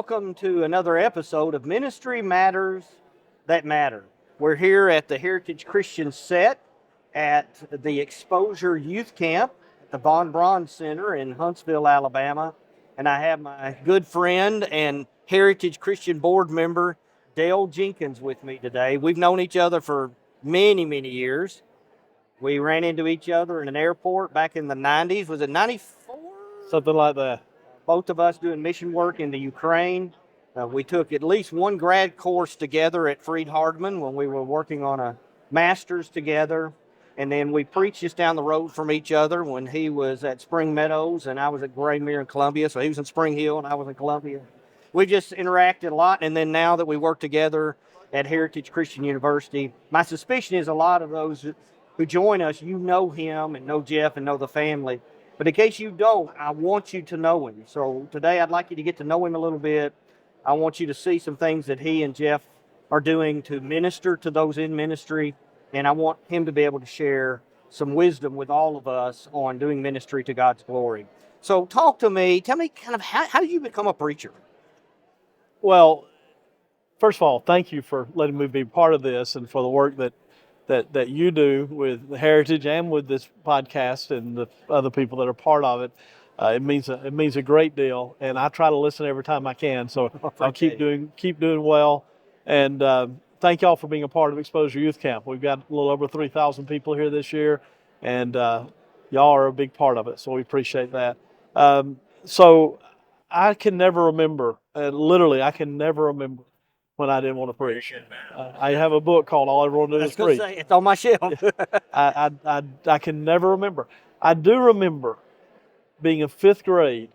welcome to another episode of Ministry Matters That Matter. We're here at the Heritage Christian Set at the Exposure Youth Camp at the Von Braun Center in Huntsville, Alabama. And I have my good friend and Heritage Christian Board member, Dale Jenkins, with me today. We've known each other for many, many years. We ran into each other in an airport back in the 90s. Was it 94? Something like that. Both of us doing mission work in the Ukraine. We took at least one grad course together at Freed-Hardeman when we were working on a master's together. And then we preached just down the road from each other when he was at Spring Meadows and I was at Graymere in Columbia. So he was in Spring Hill and I was in Columbia. We just interacted a lot. And then now that we work together at Heritage Christian University, my suspicion is a lot of those who join us, you know him and know Jeff and know the family. But in case you don't, I want you to know him. So today I'd like you to get to know him a little bit. I want you to see some things that he and Jeff are doing to minister to those in ministry. And I want him to be able to share some wisdom with all of us on doing ministry to God's glory. So talk to me. Tell me kind of how did you become a preacher? Well, first of all, thank you for letting me be part of this and for the work that you do with the Heritage and with this podcast and the other people that are part of it. It means a great deal, and I try to listen every time I can. So I'll keep doing well, and thank y'all for being a part of Exposure Youth Camp. We've got a little over 3,000 people here this year, and y'all are a big part of it. So we appreciate that. So I can never remember, literally, I can never remember when I didn't want to preach. I have a book called All I Want to Do Is Preach. It's on my shelf. I can never remember. I do remember being in fifth grade.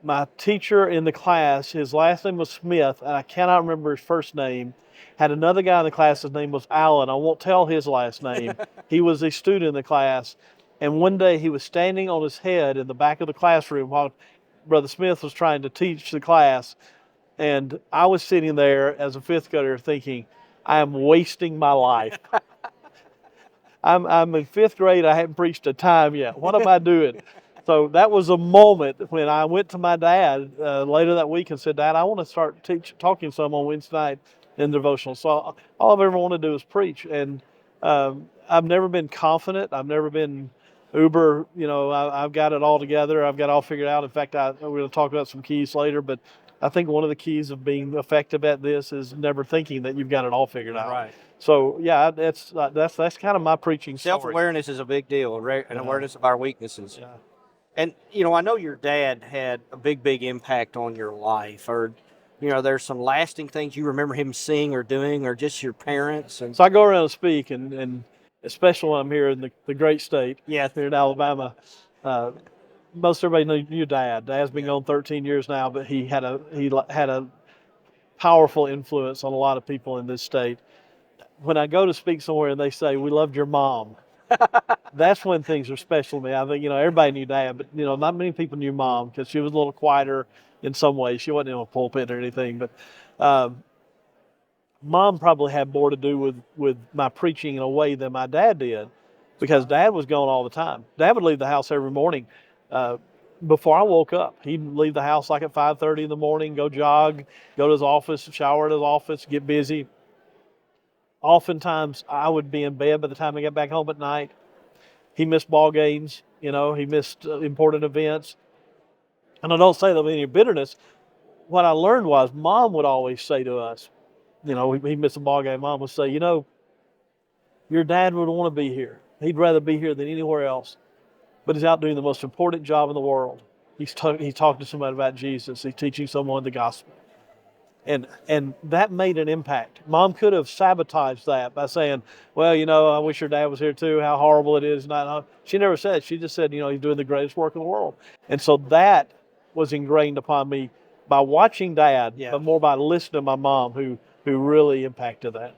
My teacher in the class, his last name was Smith, and I cannot remember his first name, had another guy in the class, his name was Allen. I won't tell his last name. He was a student in the class, and one day he was standing on his head in the back of the classroom while Brother Smith was trying to teach the class. And I was sitting there as a fifth grader thinking, I am wasting my life. I'm in fifth grade. I haven't preached a time yet. What am I doing? So that was a moment when I went to my dad later that week and said, Dad, I want to start talking some on Wednesday night in devotional. So all I've ever wanted to do is preach. And I've never been confident. I've never been uber, I've got it all together. I've got it all figured out. In fact, we're going to talk about some keys later, but I think one of the keys of being effective at this is never thinking that you've got it all figured out. Right. So yeah, that's kind of my preaching story. Self-awareness is a big deal, right? And awareness of our weaknesses. Yeah. And I know your dad had a big impact on your life, or there's some lasting things you remember him seeing or doing, or just your parents. And so I go around and speak, and especially when I'm here in the great state, here in Alabama. Most everybody knew Dad. Dad's been gone 13 years now, but he had a powerful influence on a lot of people in this state. When I go to speak somewhere and they say, "We loved your mom," that's when things are special to me. I think everybody knew Dad, but not many people knew Mom because she was a little quieter in some ways. She wasn't in a pulpit or anything, but Mom probably had more to do with my preaching in a way than my dad did, because Dad was gone all the time. Dad would leave the house every morning. Before I woke up, he'd leave the house like at 5:30 in the morning, go jog, go to his office, shower at his office, get busy. Oftentimes, I would be in bed by the time I got back home at night. He missed ball games, he missed important events. And I don't say that with any bitterness. What I learned was Mom would always say to us, he missed a ball game. Mom would say, your dad would want to be here. He'd rather be here than anywhere else. But he's out doing the most important job in the world. He's talking to somebody about Jesus. He's teaching someone the gospel. And that made an impact. Mom could have sabotaged that by saying, well, I wish your dad was here too, how horrible it is. She never said. She just said, he's doing the greatest work in the world. And so that was ingrained upon me by watching Dad, but more by listening to my mom, who really impacted that.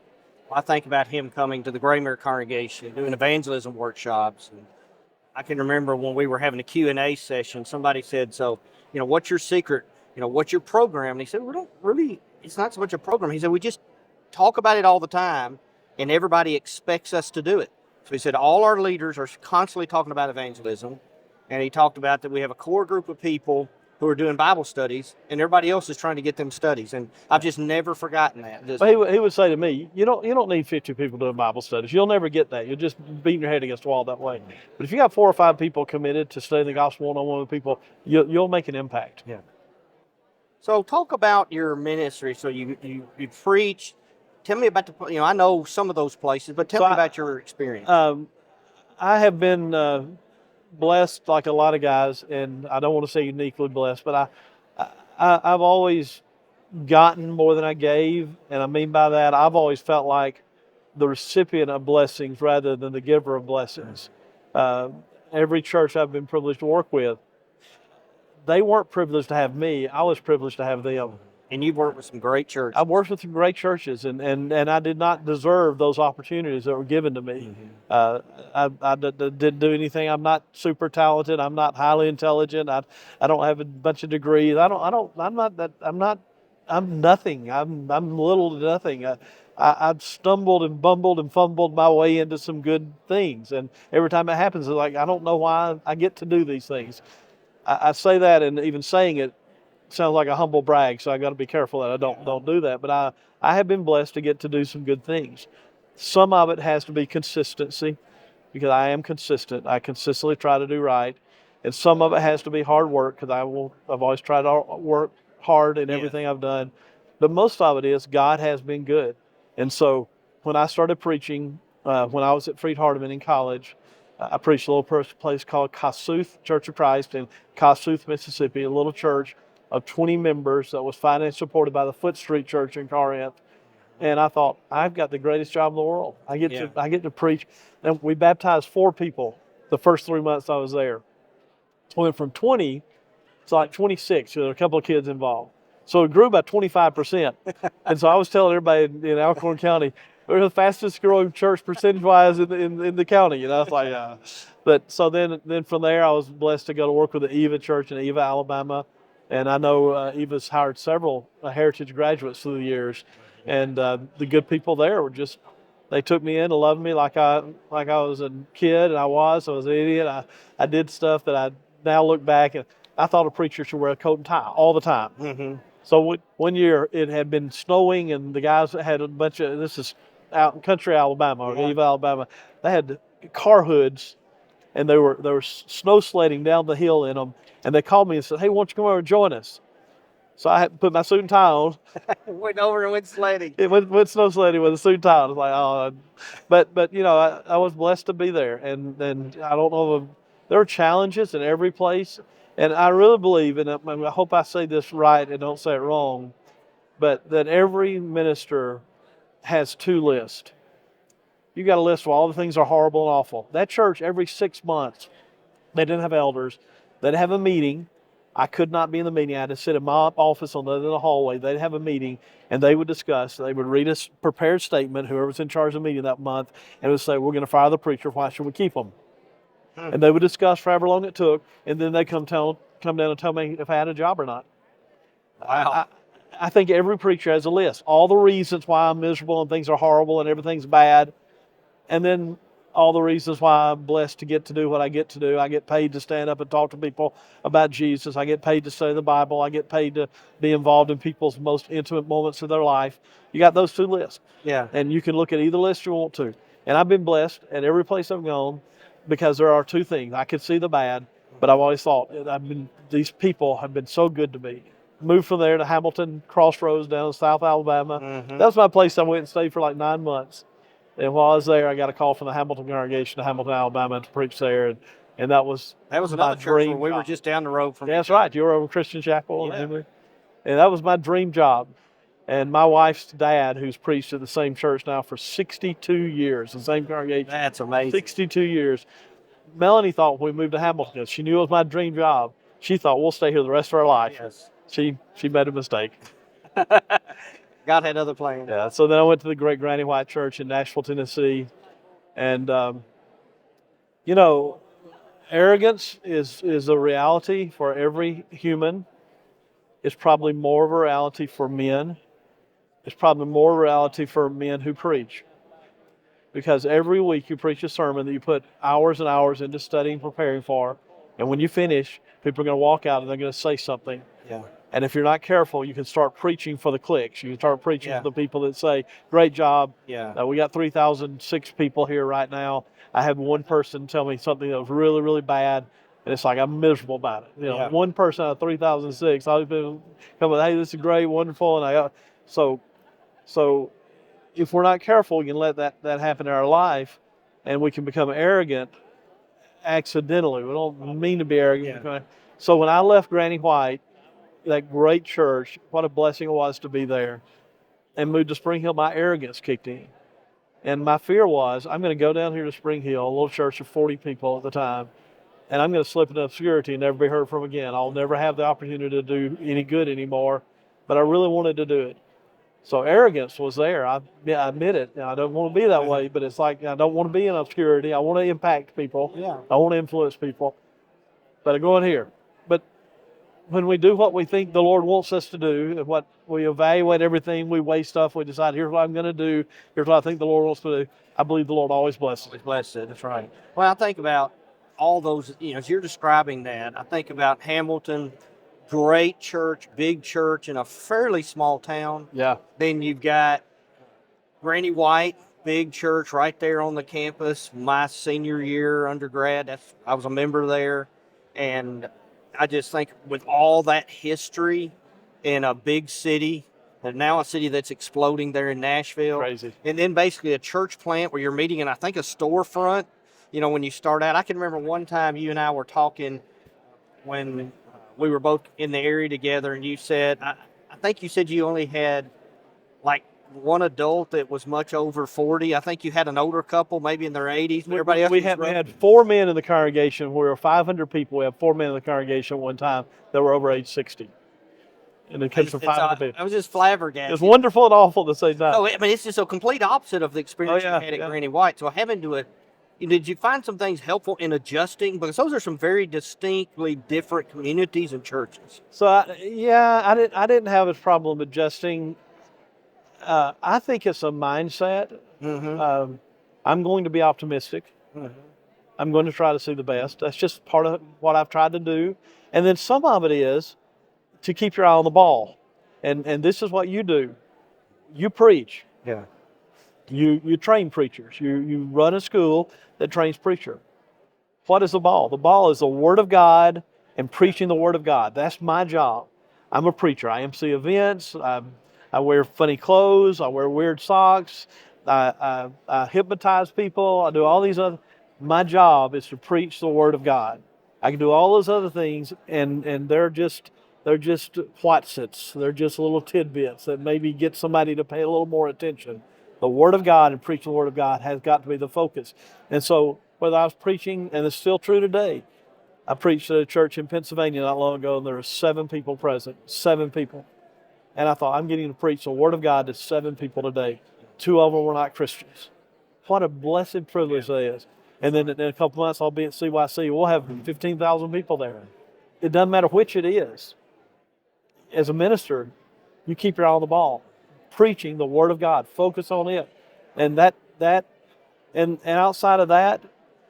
Well, I think about him coming to the Graymere congregation, doing evangelism workshops. And I can remember when we were having a Q&A session, somebody said, so, what's your secret? What's your program? And he said, it's not so much a program. He said, we just talk about it all the time, and everybody expects us to do it. So he said, all our leaders are constantly talking about evangelism. And he talked about that we have a core group of people who are doing Bible studies, and everybody else is trying to get them studies. And I've just never forgotten that. But he would say to me, you don't need 50 people doing Bible studies. You'll never get that. You'll just beat your head against the wall that way. But if you got 4 or 5 people committed to studying the gospel one-on-one with people, you'll make an impact. Yeah. So talk about your ministry. So you preach. Tell me about I know some of those places, but tell me about your experience. I have been blessed like a lot of guys, and I don't want to say uniquely blessed, but I've always gotten more than I gave, and I mean by that, I've always felt like the recipient of blessings rather than the giver of blessings. Every church I've been privileged to work with, they weren't privileged to have me. I was privileged to have them. And you've worked with some great churches. I've worked with some great churches, and I did not deserve those opportunities that were given to me. I didn't do anything. I'm not super talented. I'm not highly intelligent. I don't have a bunch of degrees. I'm nothing. I'm little to nothing. I've stumbled and bumbled and fumbled my way into some good things, and every time it happens, it's like I don't know why I get to do these things. I say that, and even saying it sounds like a humble brag, so I got to be careful that I don't do that. But I have been blessed to get to do some good things. Some of it has to be consistency, because I am consistent. I consistently try to do right, and some of it has to be hard work, because I've always tried to work hard in everything I've done. But most of it is God has been good. And so when I started preaching, when I was at Freed-Hardeman in college, I preached a little place called Kossuth Church of Christ in Kossuth, Mississippi, a little church of 20 members that was financially supported by the Foot Street Church in Corinth. And I thought, I've got the greatest job in the world. I get to preach. And we baptized 4 people the first 3 months I was there. So went from 20 to like 26. There were a couple of kids involved. So it grew by 25%. And so I was telling everybody in Alcorn County, we're the fastest growing church percentage-wise in the county. It's like, But so then from there, I was blessed to go to work with the Eva Church in Eva, Alabama. And I know Eva's hired several Heritage graduates through the years. And the good people there were they took me in and loved me like I was a kid, and I was an idiot. I did stuff that I now look back, and I thought a preacher should wear a coat and tie all the time. Mm-hmm. So one year it had been snowing, and the guys had a bunch of, this is out in country Alabama, or Eva, Alabama. They had car hoods, and they were snow sledding down the hill in them. And they called me and said, "Hey, why don't you come over and join us?" So I had to put my suit and tie on. Went over and went sledding. It went snow sledding with a suit and tie on. I was like, oh. But I was blessed to be there. And I don't know, there are challenges in every place. And I really believe, and I hope I say this right and don't say it wrong, but that every minister has 2 lists. You got a list where all the things are horrible and awful. That church, every 6 months, they didn't have elders. They'd have a meeting. I could not be in the meeting. I had to sit in my office on the other end of the hallway. They'd have a meeting, and they would discuss. They would read a prepared statement, whoever was in charge of the meeting that month, and would say, "We're going to fire the preacher. Why should we keep him?" And they would discuss for however long it took, and then they'd come down and tell me if I had a job or not. Wow. I think every preacher has a list. All the reasons why I'm miserable and things are horrible and everything's bad, and then all the reasons why I'm blessed to get to do what I get to do. I get paid to stand up and talk to people about Jesus. I get paid to study the Bible. I get paid to be involved in people's most intimate moments of their life. You got those 2 lists. Yeah. And you can look at either list you want to. And I've been blessed at every place I've gone because there are 2 things. I could see the bad, but I've always thought these people have been so good to me. Moved from there to Hamilton Crossroads down in South Alabama. Mm-hmm. That was my place I went and stayed for like 9 months. And while I was there, I got a call from the Hamilton congregation to Hamilton, Alabama, to preach there, and that was another church where we were just down the road from. That's right. You were over Christian Chapel, and that was my dream job. And my wife's dad, who's preached at the same church now for 62 years, the same congregation. That's amazing. 62 years. Melanie thought when we moved to Hamilton, she knew it was my dream job. She thought we'll stay here the rest of our life. Yes. She made a mistake. God had other plans. Yeah, so then I went to the Great Granny White Church in Nashville, Tennessee. And, arrogance is a reality for every human. It's probably more of a reality for men. It's probably more of a reality for men who preach. Because every week you preach a sermon that you put hours and hours into studying and preparing for. And when you finish, People are going to walk out and they're going to say something. Yeah. And if you're not careful, you can start preaching for the clicks. You can start preaching Yeah. for the people that say, great job. Yeah. We got 3,006 people here right now. I had one person tell me something that was really, really bad. And it's like, I'm miserable about it. Yeah. One person out of 3,006, I've been coming, hey, this is great, wonderful. And so if we're not careful, we can let that happen in our life, and we can become arrogant accidentally. We don't mean to be arrogant. Yeah. So when I left Granny White, that great church, what a blessing it was to be there, and moved to Spring Hill, my arrogance kicked in. And my fear was, I'm going to go down here to Spring Hill, a little church of 40 people at the time, and I'm going to slip into obscurity and never be heard from again. I'll never have the opportunity to do any good anymore, but I really wanted to do it. So arrogance was there. I admit it. I don't want to be that way, but it's like I don't want to be in obscurity. I want to impact people. Yeah. I want to influence people. But I go in here. But when we do what we think the Lord wants us to do, what we evaluate everything, we weigh stuff, we decide, here's what I'm going to do, here's what I think the Lord wants to do, I believe the Lord always blesses. Always blessed it. That's right. Well, I think about all those, as you're describing that, I think about Hamilton, great church, big church in a fairly small town. Yeah. Then you've got Granny White, big church right there on the campus. My senior year undergrad, I was a member there. And I just think with all that history in a big city, and now a city that's exploding there in Nashville. Crazy. And then basically a church plant where you're meeting in, I think, a storefront. When you start out, I can remember one time you and I were talking when we were both in the area together, and you said, I think you said you only had like one adult that was much over 40. I think you had an older couple, maybe in their 80s. But everybody else we had 4 men in the congregation. We were 500 people. We had 4 men in the congregation at one time that were over age 60. And it comes from 500 people. I was just flabbergasted. It's wonderful and awful at the same time. No, I mean, it's just a complete opposite of the experience you had at Granny White. So having to did you find some things helpful in adjusting? Because those are some very distinctly different communities and churches. So I didn't have a problem adjusting. I think it's a mindset. Mm-hmm. I'm going to be optimistic. Mm-hmm. I'm going to try to see the best. That's just part of what I've tried to do. And then some of it is to keep your eye on the ball. And this is what you do. You preach. Yeah. You train preachers. You run a school that trains preacher. What is the ball? The ball is the Word of God and preaching the Word of God. That's my job. I'm a preacher. I MC events. I wear funny clothes. I wear weird socks. I hypnotize people. I do all these other. My job is to preach the Word of God. I can do all those other things, and they're just whatsits. They're just little tidbits that maybe get somebody to pay a little more attention. The Word of God and preaching the Word of God has got to be the focus. And so whether I was preaching, and it's still true today, I preached at a church in Pennsylvania not long ago, and there were 7 people present, 7 people. And I thought, I'm getting to preach the Word of God to 7 people today. 2 of them were not Christians. What a blessed privilege that is. And then in a couple months, I'll be at CYC. We'll have 15,000 people there. It doesn't matter which it is. As a minister, you keep your eye on the ball. Preaching the Word of God. Focus on it. And and outside of that,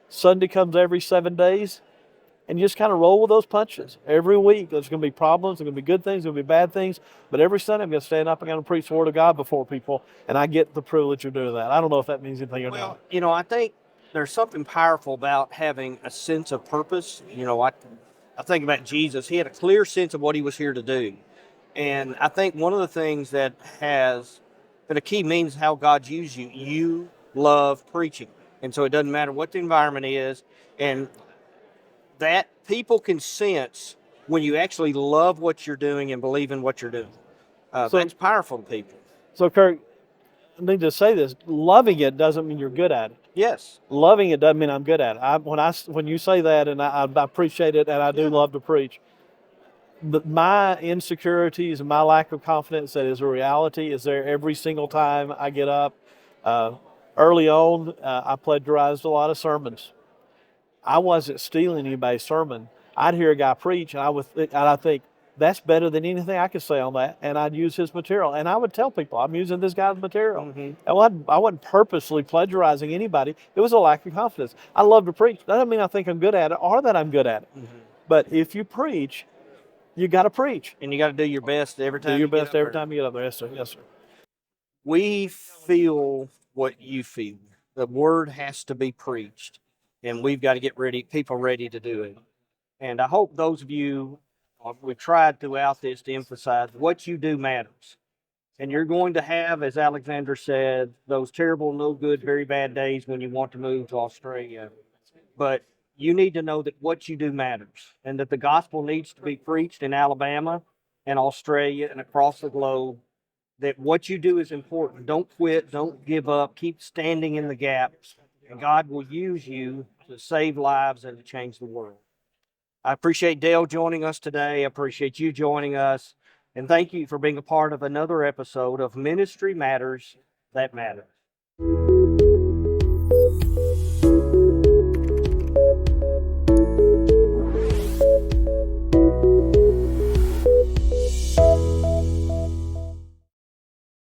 Sunday comes every 7 days, and you just kind of roll with those punches. Every week, there's going to be problems, there's going to be good things, there's going to be bad things, but every Sunday I'm going to stand up and I'm going to preach the Word of God before people, and I get the privilege of doing that. I don't know if that means anything or not. Well, I think there's something powerful about having a sense of purpose. I think about Jesus. He had a clear sense of what he was here to do. And I think one of the things that has been a key means how God's used you. You love preaching. And so it doesn't matter what the environment is. And that people can sense when you actually love what you're doing and believe in what you're doing. That's powerful to people. So, Kirk, I need to say this. Loving it doesn't mean you're good at it. Yes. Loving it doesn't mean I'm good at it. When you say that, and I appreciate it, and I do love to preach, but my insecurities and my lack of confidence that is a reality is there every single time I get up. Early on, I plagiarized a lot of sermons. I wasn't stealing anybody's sermon. I'd hear a guy preach, and I'd think, that's better than anything I could say on that, and I'd use his material. And I would tell people, I'm using this guy's material. Mm-hmm. I wasn't purposely plagiarizing anybody. It was a lack of confidence. I love to preach. That doesn't mean I think I'm good at it or that I'm good at it. Mm-hmm. But if you preach, you got to preach. And you got to do your best every time. Do your you get best up every there. time you get up there. Yes, sir. Yes, sir. We feel what you feel. The word has to be preached, and we've got to get people ready to do it. And I hope those of you, we've tried throughout this to emphasize what you do matters. And you're going to have, as Alexander said, those terrible, no good, very bad days when you want to move to Australia. But you need to know that what you do matters, and that the gospel needs to be preached in Alabama and Australia and across the globe, that what you do is important. Don't quit. Don't give up. Keep standing in the gaps, and God will use you to save lives and to change the world. I appreciate Dale joining us today. I appreciate you joining us. And thank you for being a part of another episode of Ministry Matters That Matter.